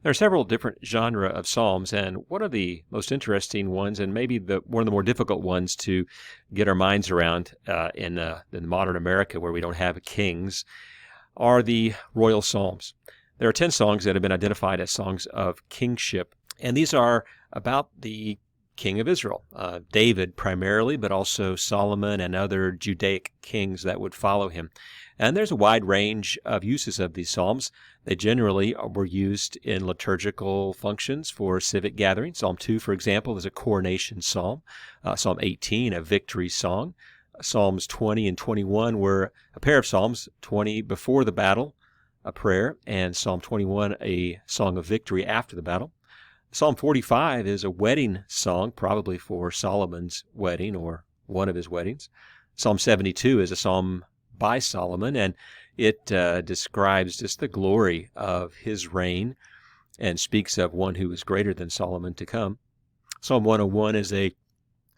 There are several different genres of psalms, and one of the most interesting ones, and maybe one of the more difficult ones to get our minds around in modern America, where we don't have kings, are the royal psalms. There are 10 songs that have been identified as songs of kingship, and these are about the king of Israel, David primarily, but also Solomon and other Judaic kings that would follow him. And there's a wide range of uses of these psalms. They generally were used in liturgical functions for civic gatherings. Psalm 2, for example, is a coronation psalm. Psalm 18, a victory song. Psalms 20 and 21 were a pair of psalms, 20 before the battle, a prayer, and Psalm 21, a song of victory after the battle. Psalm 45 is a wedding song, probably for Solomon's wedding or one of his weddings. Psalm 72 is a psalm by Solomon, and it describes just the glory of his reign and speaks of one who is greater than Solomon to come. Psalm 101 is a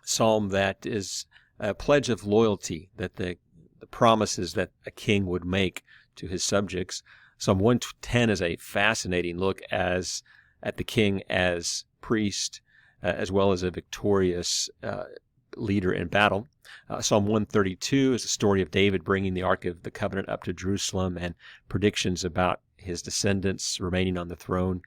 psalm that is a pledge of loyalty, that the promises that a king would make to his subjects. Psalm 110 is a fascinating look at the king as priest, as well as a victorious leader in battle. Psalm 132 is the story of David bringing the Ark of the Covenant up to Jerusalem and predictions about his descendants remaining on the throne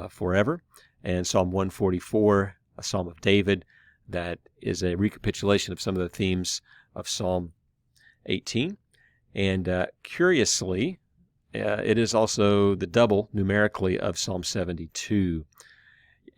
forever. And Psalm 144, a psalm of David, that is a recapitulation of some of the themes of Psalm 18. And curiously, it is also the double numerically of Psalm 72.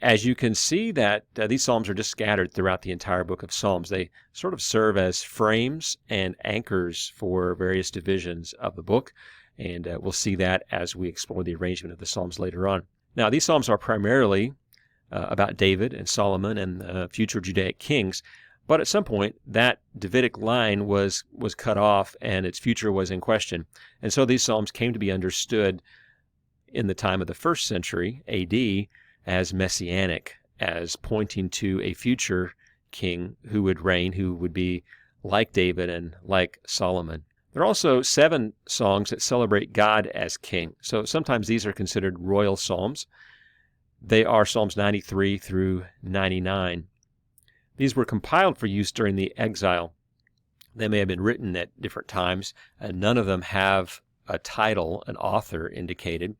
As you can see that these psalms are just scattered throughout the entire book of Psalms. They sort of serve as frames and anchors for various divisions of the book, and we'll see that as we explore the arrangement of the psalms later on. Now, these psalms are primarily about David and Solomon and future Judaic kings, but at some point that Davidic line was cut off and its future was in question. And so these psalms came to be understood in the time of the 1st century AD as messianic, as pointing to a future king who would reign, who would be like David and like Solomon. There are also 7 songs that celebrate God as king. So sometimes these are considered royal psalms. They are Psalms 93 through 99. These were compiled for use during the exile. They may have been written at different times, and none of them have a title, an author indicated.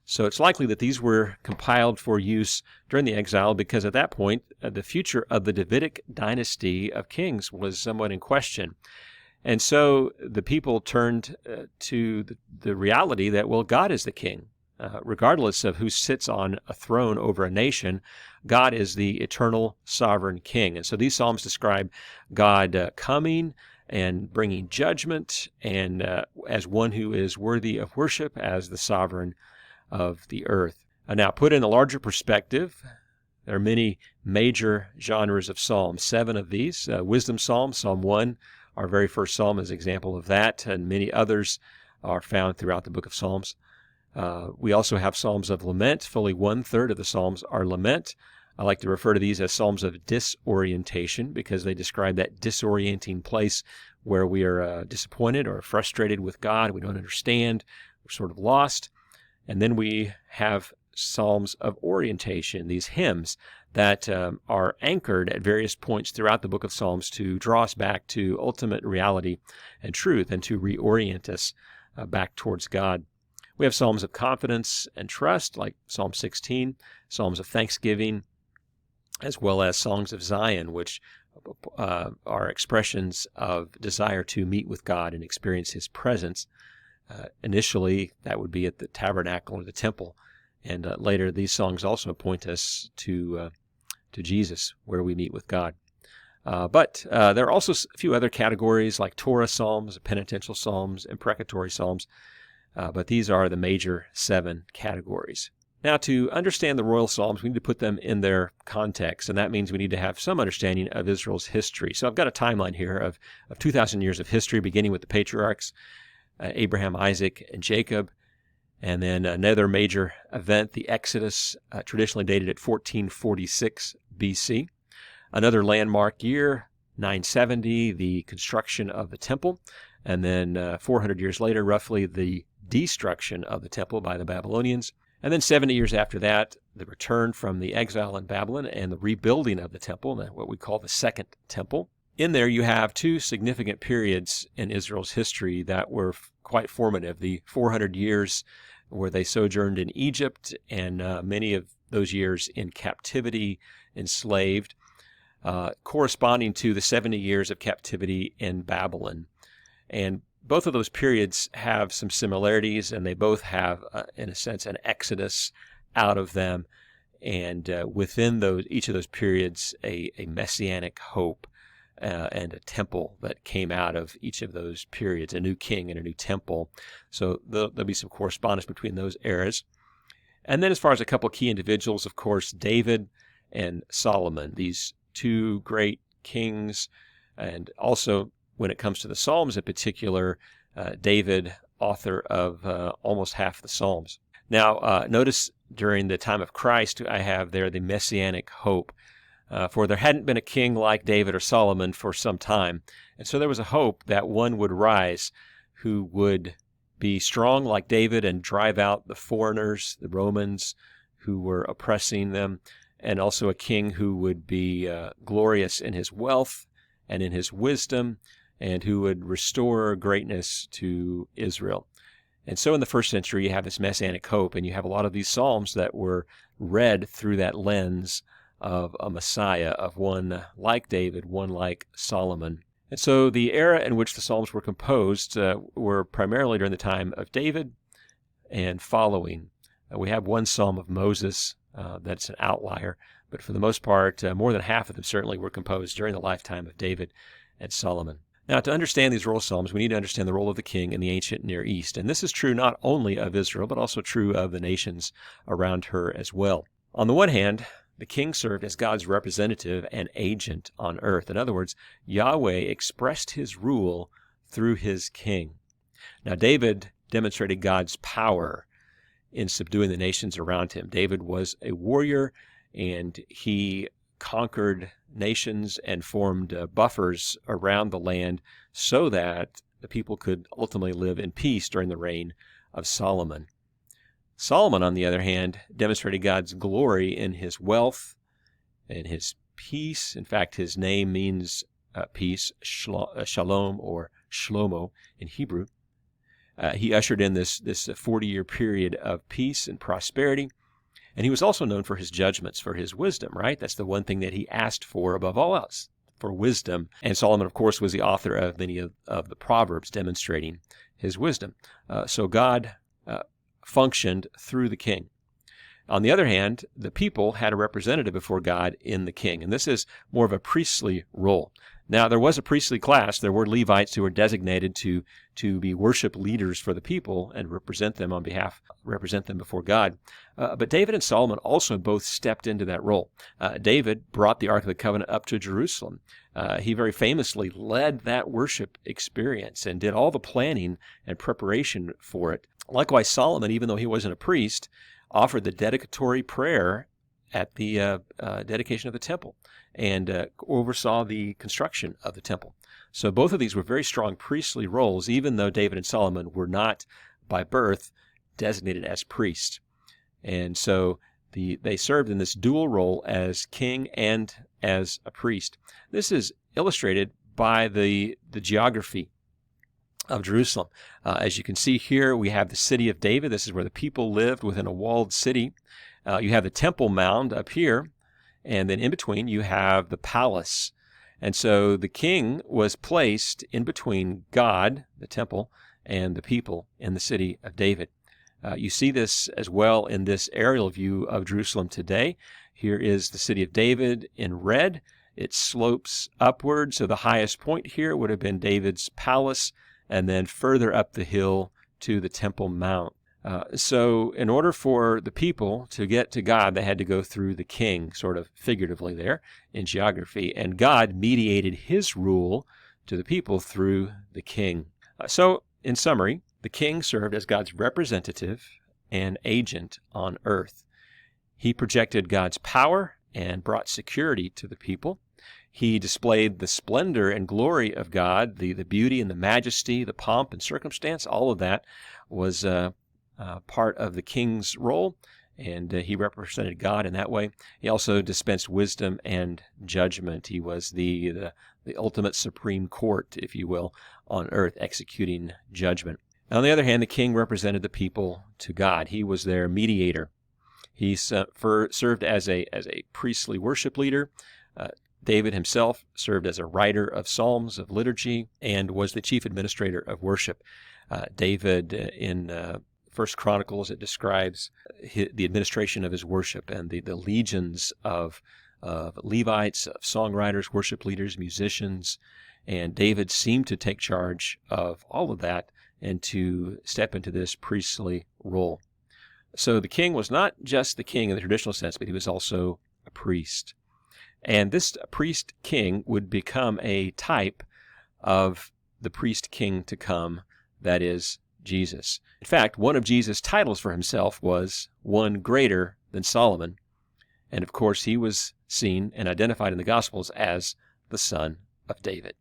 So it's likely that these were compiled for use during the exile because at that point, the future of the Davidic dynasty of kings was somewhat in question. And so the people turned to the reality that, well, God is the king. Regardless of who sits on a throne over a nation, God is the eternal sovereign king. And so these psalms describe God coming and bringing judgment, and as one who is worthy of worship as the sovereign of the earth. Now, put in a larger perspective, there are many major genres of psalms. 7 of these. Wisdom psalms, Psalm 1, our very first psalm is an example of that, and many others are found throughout the book of Psalms. We also have psalms of lament. Fully 1/3 of the psalms are lament. I like to refer to these as psalms of disorientation because they describe that disorienting place where we are disappointed or frustrated with God. We don't understand. We're sort of lost. And then we have psalms of orientation, these hymns that are anchored at various points throughout the book of Psalms to draw us back to ultimate reality and truth and to reorient us back towards God. We have psalms of confidence and trust, like Psalm 16, psalms of thanksgiving, as well as songs of Zion, which are expressions of desire to meet with God and experience His presence. Initially, that would be at the tabernacle or the temple, and later these songs also point us to Jesus, where we meet with God. But there are also a few other categories like Torah psalms, penitential psalms, imprecatory psalms, but these are the major 7 categories. Now, to understand the royal psalms, we need to put them in their context, and that means we need to have some understanding of Israel's history. So I've got a timeline here of 2,000 years of history, beginning with the patriarchs, Abraham, Isaac, and Jacob, and then another major event, the Exodus, traditionally dated at 1446 BC. Another landmark year, 970, the construction of the temple, and then 400 years later, roughly, the destruction of the temple by the Babylonians. And then 70 years after that, the return from the exile in Babylon and the rebuilding of the temple, what we call the Second Temple. In there, you have two significant periods in Israel's history that were quite formative. The 400 years where they sojourned in Egypt, and many of those years in captivity, enslaved, corresponding to the 70 years of captivity in Babylon. And both of those periods have some similarities, and they both have, in a sense, an exodus out of them, and within each of those periods, a messianic hope and a temple that came out of each of those periods, a new king and a new temple. So there'll be some correspondence between those eras. And then as far as a couple key individuals, of course, David and Solomon, these two great kings, and also when it comes to the Psalms in particular, David, author of almost half the Psalms. Now, notice during the time of Christ, I have there the messianic hope. For there hadn't been a king like David or Solomon for some time. And so there was a hope that one would rise who would be strong like David and drive out the foreigners, the Romans, who were oppressing them, and also a king who would be glorious in his wealth and in his wisdom, and who would restore greatness to Israel. And so in the first century, you have this messianic hope, and you have a lot of these Psalms that were read through that lens of a Messiah, of one like David, one like Solomon. And so the era in which the Psalms were composed were primarily during the time of David and following. We have one Psalm of Moses that's an outlier, but for the most part, more than half of them certainly were composed during the lifetime of David and Solomon. Now, to understand these royal psalms, we need to understand the role of the king in the ancient Near East. And this is true not only of Israel, but also true of the nations around her as well. On the one hand, the king served as God's representative and agent on earth. In other words, Yahweh expressed his rule through his king. Now, David demonstrated God's power in subduing the nations around him. David was a warrior, and he conquered nations and formed buffers around the land so that the people could ultimately live in peace during the reign of Solomon. Solomon, on the other hand, demonstrated God's glory in his wealth and his peace. In fact, his name means peace, shalom or shlomo in Hebrew. He ushered in this 40-year period of peace and prosperity. And he was also known for his judgments, for his wisdom, right? That's the one thing that he asked for above all else, for wisdom. And Solomon, of course, was the author of many of the Proverbs demonstrating his wisdom. So God functioned through the king. On the other hand, the people had a representative before God in the king, and this is more of a priestly role. Now, there was a priestly class. There were Levites who were designated to be worship leaders for the people and represent them before God. But David and Solomon also both stepped into that role. David brought the Ark of the Covenant up to Jerusalem. He very famously led that worship experience and did all the planning and preparation for it. Likewise, Solomon, even though he wasn't a priest, offered the dedicatory prayer at the dedication of the temple and oversaw the construction of the temple. So both of these were very strong priestly roles, even though David and Solomon were not by birth designated as priests. And so they served in this dual role as king and as a priest. This is illustrated by the geography of Jerusalem. As you can see here, we have the city of David. This is where the people lived within a walled city. You have the Temple Mound up here, and then in between you have the palace. And so the king was placed in between God, the temple, and the people in the city of David. You see this as well in this aerial view of Jerusalem today. Here is the city of David in red. It slopes upward, so the highest point here would have been David's palace, and then further up the hill to the Temple Mount. So in order for the people to get to God, they had to go through the king, sort of figuratively there in geography, and God mediated his rule to the people through the king. So in summary, the king served as God's representative and agent on earth. He projected God's power and brought security to the people. He displayed the splendor and glory of God, the beauty and the majesty, the pomp and circumstance. All of that was part of the king's role, and he represented God in that way. He also dispensed wisdom and judgment. He was the ultimate supreme court, if you will, on earth, executing judgment. On the other hand, the king represented the people to God. He was their mediator. He served as a priestly worship leader. David himself served as a writer of psalms, of liturgy, and was the chief administrator of worship. David, in First Chronicles, it describes the administration of his worship and the legions of Levites, of songwriters, worship leaders, musicians, and David seemed to take charge of all of that and to step into this priestly role. So the king was not just the king in the traditional sense, but he was also a priest. And this priest king would become a type of the priest king to come, that is, Jesus. In fact, one of Jesus' titles for himself was one greater than Solomon. And of course, he was seen and identified in the Gospels as the son of David.